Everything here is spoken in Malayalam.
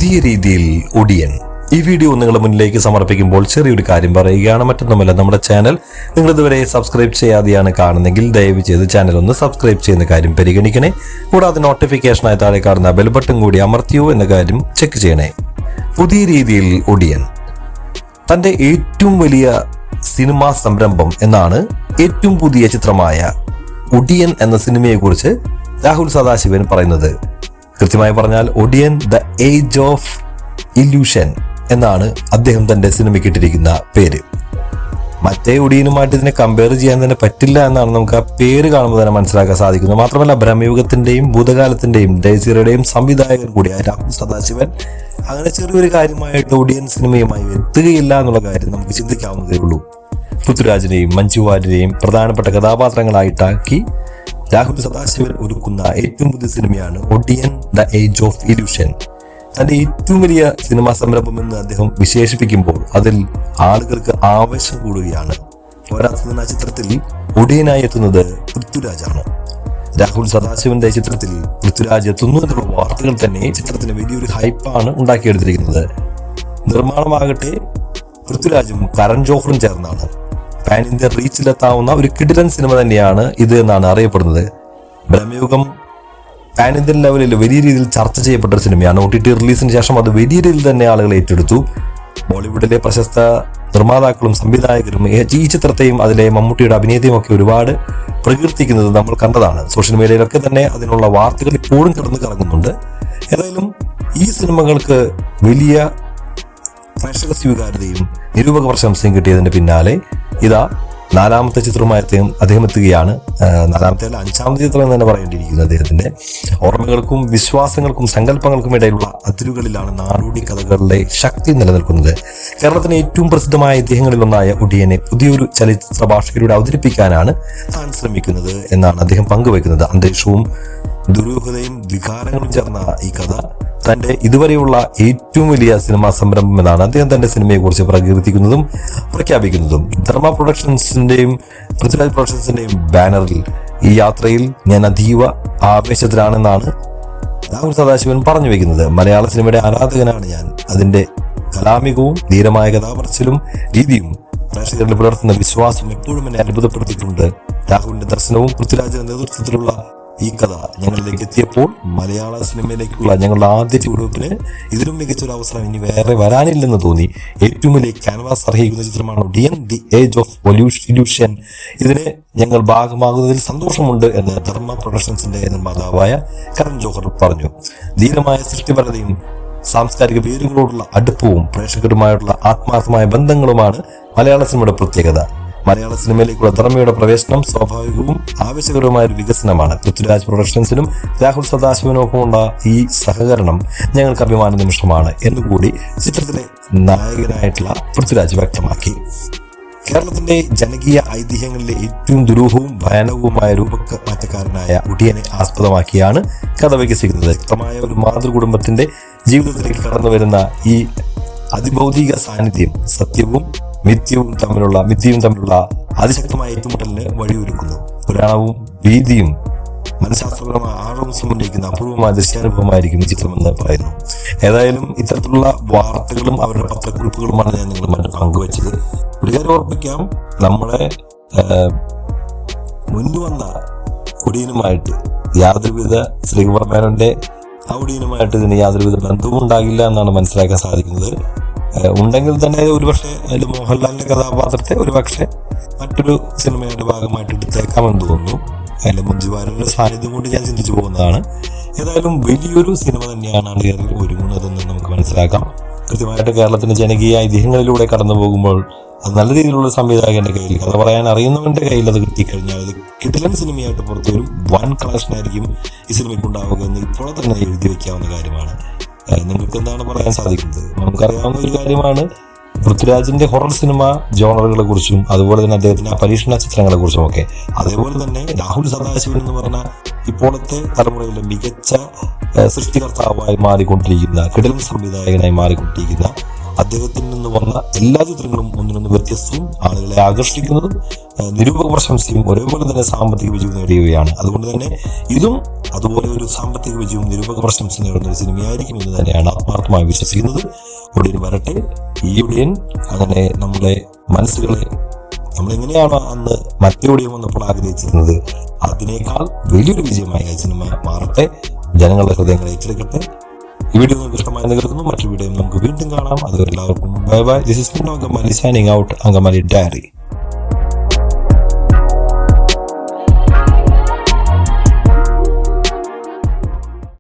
പുതിയ രീതിയിൽ ഒടിയൻ. ഈ വീഡിയോ നിങ്ങളുടെ മുന്നിലേക്ക് സമർപ്പിക്കുമ്പോൾ ചെറിയൊരു കാര്യം പറയുകയാണ്. മറ്റൊന്നുമല്ല, നമ്മുടെ ചാനൽ നിങ്ങൾ ഇതുവരെ സബ്സ്ക്രൈബ് ചെയ്യാതെയാണ് കാണുന്നെങ്കിൽ ദയവ് ചെയ്ത് ചാനൽ ഒന്ന് സബ്സ്ക്രൈബ് ചെയ്യുന്ന കാര്യം പരിഗണിക്കണേ. കൂടാതെ നോട്ടിഫിക്കേഷനായി താഴെ കാണുന്ന ബെൽ ബട്ടൺ കൂടി അമർത്തിയോ എന്ന കാര്യം ചെക്ക് ചെയ്യണേ. പുതിയ രീതിയിൽ ഒടിയൻ. തന്റെ ഏറ്റവും വലിയ സിനിമാ സംരംഭം എന്നാണ് ഏറ്റവും പുതിയ ചിത്രമായ ഒടിയൻ എന്ന സിനിമയെക്കുറിച്ച് രാഹുൽ സദാശിവൻ പറയുന്നത്. കൃത്യമായി പറഞ്ഞാൽ ഒടിയൻ ദ ഏജ് ഓഫ് ഇല്യൂഷൻ എന്നാണ് അദ്ദേഹം തന്റെ സിനിമയ്ക്ക് ഇട്ടിരിക്കുന്ന പേര്. മറ്റേ ഒടിയനുമായിട്ട് ഇതിനെ കമ്പയർ ചെയ്യാൻ തന്നെ പറ്റില്ല എന്നാണ് നമുക്ക് ആ പേര് കാണുമ്പോൾ തന്നെ മനസ്സിലാക്കാൻ സാധിക്കുന്നത്. മാത്രമല്ല, ബ്രഹ്മയുഗത്തിന്റെയും ഭൂതകാലത്തിന്റെയും ഡേസിയുടെയും സംവിധായകൻ കൂടിയായ രാഹുൽ സദാശിവൻ അങ്ങനെ ചെറിയൊരു കാര്യമായിട്ട് ഒടിയൻ സിനിമയുമായി എത്തുകയില്ല എന്നുള്ള കാര്യം നമുക്ക് ചിന്തിക്കാവുന്നതേ ഉള്ളൂ. പൃഥ്വിരാജിനെയും മഞ്ജു വാര്യരെയും പ്രധാനപ്പെട്ട കഥാപാത്രങ്ങളായിട്ടാക്കി രാഹുൽ സദാശിവൻ ഒരുക്കുന്ന ഏറ്റവും പുതിയ സിനിമയാണ് ഒടിയൻ ദ ഏജ് ഓഫ് ഇല്യൂഷൻ. തന്റെ ഏറ്റവും വലിയ സിനിമാ സംരംഭം എന്ന് അദ്ദേഹം വിശേഷിപ്പിക്കുമ്പോൾ അതിൽ ആളുകൾക്ക് ആവേശം കൂടുകയാണ്. പോരാത്തതിന് ആ ചിത്രത്തിൽ ഒടിയനായി എത്തുന്നത് പൃഥ്വിരാജാണ്. രാഹുൽ സദാശിവന്റെ ചിത്രത്തിൽ പൃഥ്വിരാജ് എത്തുന്നു എന്നുള്ള വാർത്തകൾ തന്നെ ചിത്രത്തിന് വലിയൊരു ഹൈപ്പാണ് ഉണ്ടാക്കിയെടുത്തിരിക്കുന്നത്. നിർമ്മാണമാകട്ടെ പൃഥ്വിരാജും കരൺ ജോഹറും ചേർന്നാണ്. പാൻ ഇന്ത്യൻ റീച്ചിലെത്താവുന്ന ഒരു കിടിലൻ സിനിമ തന്നെയാണ് ഇത് എന്നാണ് അറിയപ്പെടുന്നത്. ബ്രഹ്മയുഗം പാൻ ഇന്ത്യൻ ലെവലിൽ വലിയ രീതിയിൽ ചർച്ച ചെയ്യപ്പെട്ട ഒരു സിനിമയാണ്. OTT റിലീസിന് ശേഷം അത് വലിയ രീതിയിൽ തന്നെ ആളുകൾ ഏറ്റെടുത്തു. ബോളിവുഡിലെ പ്രശസ്ത നിർമ്മാതാക്കളും സംവിധായകരും ഈ ചിത്രത്തെയും അതിലെ മമ്മൂട്ടിയുടെ അഭിനയത്തെയും ഒക്കെ ഒരുപാട് പ്രകീർത്തിക്കുന്നത് നമ്മൾ കണ്ടതാണ്. സോഷ്യൽ മീഡിയയിലൊക്കെ തന്നെ അതിനുള്ള വാർത്തകൾ ഇപ്പോഴും കിടന്ന് കറങ്ങുന്നുണ്ട്. ഏതായാലും ഈ സിനിമകൾക്ക് വലിയ പ്രേക്ഷക സ്വീകാര്യതയും നിരൂപക പ്രശംസയും കിട്ടിയതിന്റെ പിന്നാലെ ഇതാ നാലാമത്തെ ചിത്രവുമായി അദ്ദേഹം എത്തുകയാണ്. നാലാമത്തെ അല്ല, അഞ്ചാമത്തെ ചിത്രം എന്ന് തന്നെ പറയേണ്ടിയിരിക്കുന്നു. അദ്ദേഹത്തിന്റെ ഓർമ്മകൾക്കും വിശ്വാസങ്ങൾക്കും സങ്കല്പങ്ങൾക്കും ഇടയിലുള്ള അതിരുകളിലാണ് നാടോടി കഥകളുടെ ശക്തി നിലനിൽക്കുന്നത്. കേരളത്തിലെ ഏറ്റവും പ്രസിദ്ധമായ ഐതിഹ്യങ്ങളിൽ ഒന്നായ ഒടിയനെ പുതിയൊരു ചലച്ചിത്ര ഭാഷയിലൂടെ അവതരിപ്പിക്കാനാണ് താൻ ശ്രമിക്കുന്നത് എന്നാണ് അദ്ദേഹം പങ്കുവയ്ക്കുന്നത്. അന്തരീക്ഷവും ദുരൂഹതയും വികാരങ്ങളും ചേർന്ന ഈ കഥ തന്റെ ഇതുവരെയുള്ള ഏറ്റവും വലിയ സിനിമാ സംരംഭം എന്നാണ് അദ്ദേഹം തന്റെ സിനിമയെ കുറിച്ച് പ്രകീർത്തിക്കുന്നതും പ്രഖ്യാപിക്കുന്നതും. ധർമ്മ പ്രൊഡക്ഷൻസിന്റെയും പൃഥ്വിരാജ് പ്രൊഡക്ഷൻസിന്റെയും ബാനറിൽ ഈ യാത്രയിൽ ഞാൻ അതീവ ആവേശത്തിലാണെന്നാണ് രാഹുൽ സദാശിവൻ പറഞ്ഞു വെക്കുന്നത്. മലയാള സിനിമയുടെ ആരാധകനാണ് ഞാൻ. അതിന്റെ കലാമികവും ധീരമായ കഥാപറച്ചിലും രീതിയും പ്രേക്ഷകരിൽ പുലർത്തുന്ന വിശ്വാസം എപ്പോഴും എന്നെ അത്ഭുതപ്പെടുത്തിയിട്ടുണ്ട്. രാഹുലിന്റെ ദർശനവും പൃഥ്വിരാജിന്റെ നേതൃത്വത്തിലുള്ള ഈ കഥ ഞങ്ങളിലേക്ക് എത്തിയപ്പോൾ മലയാള സിനിമയിലേക്കുള്ള ഞങ്ങളുടെ ആദ്യ ചുവടുവെപ്പിന് ഇതിലും മികച്ചൊരു അവസരം ഇനി വേറെ വരാനില്ലെന്ന് തോന്നി. ഏറ്റവും വലിയ ക്യാൻവാസ് അർഹിക്കുന്ന ചിത്രമാണ് ഒടിയൻ ദി ഏജ് ഓഫ് ഇല്യൂഷൻ. ഇതിന് ഞങ്ങൾ ഭാഗമാകുന്നതിൽ സന്തോഷമുണ്ട് എന്ന് ധർമ്മ പ്രൊഡക്ഷൻസിന്റെ നിർമ്മാതാവായ കരൺ ജോഹർ പറഞ്ഞു. ധീരമായ സൃഷ്ടിപരതയും സാംസ്കാരിക വേരുകളോടുള്ള അടുപ്പവും പ്രേക്ഷകരുമായുള്ള ആത്മാർത്ഥമായ ബന്ധങ്ങളുമാണ് മലയാള സിനിമയുടെ പ്രത്യേകത. മലയാള സിനിമയിലേക്കുള്ള ധർമ്മയുടെ പ്രവേശനം സ്വാഭാവികവും ആവശ്യകരവുമായ ഒരു വികസനമാണ്. പൃഥ്വിരാജ് പ്രൊഡക്ഷൻസിനും രാഹുൽ സദാശിവനൊപ്പമുള്ള ഈ സഹകരണം ഞങ്ങൾക്ക് അഭിമാന നിമിഷമാണ് എന്നുകൂടി ചിത്രത്തിലെ നായകനായിട്ടുള്ള പൃഥ്വിരാജ് വ്യക്തമാക്കി. കേരളത്തിന്റെ ജനകീയ ഐതിഹ്യങ്ങളിലെ ഏറ്റവും ദുരൂഹവും ഭയാനകവുമായ രൂപമാറ്റക്കാരനായ ഒടിയനെ ആസ്പദമാക്കിയാണ് കഥ വികസിക്കുന്നത്. വ്യക്തമായ ഒരു മാതൃകുടുംബത്തിന്റെ ജീവിതത്തിലേക്ക് കടന്നു വരുന്ന ഈ അതിഭൗതിക സാന്നിധ്യം സത്യവും മിഥ്യയും തമ്മിലുള്ള അതിശക്തമായ ഏറ്റുമുട്ടലിന് വഴിയൊരുക്കുന്നു. പുരാണവും ഭീതിയും മനഃശാസ്ത്രപരമായ ആഴവും സമുന്നയിക്കുന്ന അപൂർവമായ ദൃശ്യാനുഭവമായിരിക്കും ഈ ചിത്രമെന്ന് പറയുന്നു. ഏതായാലും ഇത്തരത്തിലുള്ള വാർത്തകളും അവരുടെ പത്രക്കുറിപ്പുകളുമാണ് ഞാൻ നിങ്ങളുമായിട്ട് പങ്കുവച്ചത്. ഒരു കാര്യം ഓർപ്പിക്കാം, നമ്മളെ മുന്നു വന്ന ഒടിയനുമായിട്ട് യാതൊരുവിധ ശ്രീകുമാർ മേനോന്റെ ആ ഒടിയനുമായിട്ട് ഇതിന് യാതൊരുവിധ ബന്ധവും ഉണ്ടാകില്ല എന്നാണ് മനസ്സിലാക്കാൻ സാധിക്കുന്നത്. ഉണ്ടെങ്കിൽ തന്നെ ഒരുപക്ഷെ അതിൽ മോഹൻലാലിന്റെ കഥാപാത്രത്തെ ഒരുപക്ഷെ മറ്റൊരു സിനിമയുടെ ഭാഗമായിട്ട് എടുത്തേക്കാമെന്ന് തോന്നുന്നു. അതിൽ മഞ്ജു വാര്യരുടെ സാന്നിധ്യം കൊണ്ട് ഞാൻ ചിന്തിച്ചു പോകുന്നതാണ്. ഏതായാലും വലിയൊരു സിനിമ തന്നെയാണ് അതിൽ ഒരുങ്ങുന്നതെന്ന് നമുക്ക് മനസ്സിലാക്കാം. കൃത്യമായിട്ട് കേരളത്തിന്റെ ജനകീയ ഐതിഹ്യങ്ങളിലൂടെ കടന്നു പോകുമ്പോൾ അത് നല്ല രീതിയിലുള്ള സംവിധായകന്റെ കയ്യിൽ, കഥ പറയാൻ അറിയുന്നവന്റെ കയ്യിൽ അത് കിട്ടിക്കഴിഞ്ഞാൽ അത് കിടിലൻ സിനിമയായിട്ട് പുറത്തു വരും. വൻ കളക്ഷനായിരിക്കും ഈ സിനിമയ്ക്ക് ഉണ്ടാവുക എന്ന് ഇപ്പോൾ തന്നെ എഴുതി വെക്കാവുന്ന കാര്യമാണ്. നിങ്ങൾക്ക് എന്താണ് പറയാൻ സാധിക്കുന്നത്? നമുക്കറിയാവുന്ന ഒരു കാര്യമാണ് പൃഥ്വിരാജിന്റെ ഹൊറർ സിനിമ ജോണറുകളെ കുറിച്ചും അതുപോലെ തന്നെ അദ്ദേഹത്തിന്റെ പരീക്ഷണ ചിത്രങ്ങളെ കുറിച്ചും ഒക്കെ. അതേപോലെ തന്നെ രാഹുൽ സദാശിവൻ എന്ന് പറഞ്ഞ ഇപ്പോഴത്തെ തലമുറയിലെ മികച്ച സൃഷ്ടികർത്താവായി മാറിക്കൊണ്ടിരിക്കുന്ന കിടിലൻ സംവിധായകനായി മാറിക്കൊണ്ടിരിക്കുന്ന അദ്ദേഹത്തിൽ നിന്ന് വന്ന എല്ലാ ചിത്രങ്ങളും ഒന്നിനൊന്ന് വ്യത്യസ്തവും ആളുകളെ ആകർഷിക്കുന്നതും നിരൂപക പ്രശംസയും ഒരേപോലെ തന്നെ സാമ്പത്തിക വിജയം നേടുകയാണ്. അതുകൊണ്ട് തന്നെ ഇതും അതുപോലെ ഒരു സാമ്പത്തിക വിജയവും നിരൂപക പ്രശംസ നേടുന്ന ഒരു സിനിമയായിരിക്കും എന്ന് തന്നെയാണ് ആത്മാർത്ഥമായി വിശ്വസിക്കുന്നത്. ഒടിയൻ വരട്ടെ. ഈ ഒടിയൻ അങ്ങനെ നമ്മുടെ മനസ്സുകളെ നമ്മളെങ്ങനെയാണോ അന്ന് മറ്റേ ഒടിയൻ വന്നപ്പോൾ ആഗ്രഹിച്ചിരുന്നത് അതിനേക്കാൾ വലിയൊരു വിജയമായി ആ സിനിമ മാറട്ടെ. ജനങ്ങളുടെ ഹൃദയങ്ങളെ ഏറ്റെടുക്കട്ടെ. ഈ വീഡിയോ നിങ്ങൾക്ക് ഇഷ്ടമായി കേൾക്കുന്നു. മറ്റൊരു വീഡിയോ നമുക്ക് വീണ്ടും കാണാം. അതുവരെ എല്ലാവർക്കും bye bye. This is Angamaly signing out. Angamaly diary.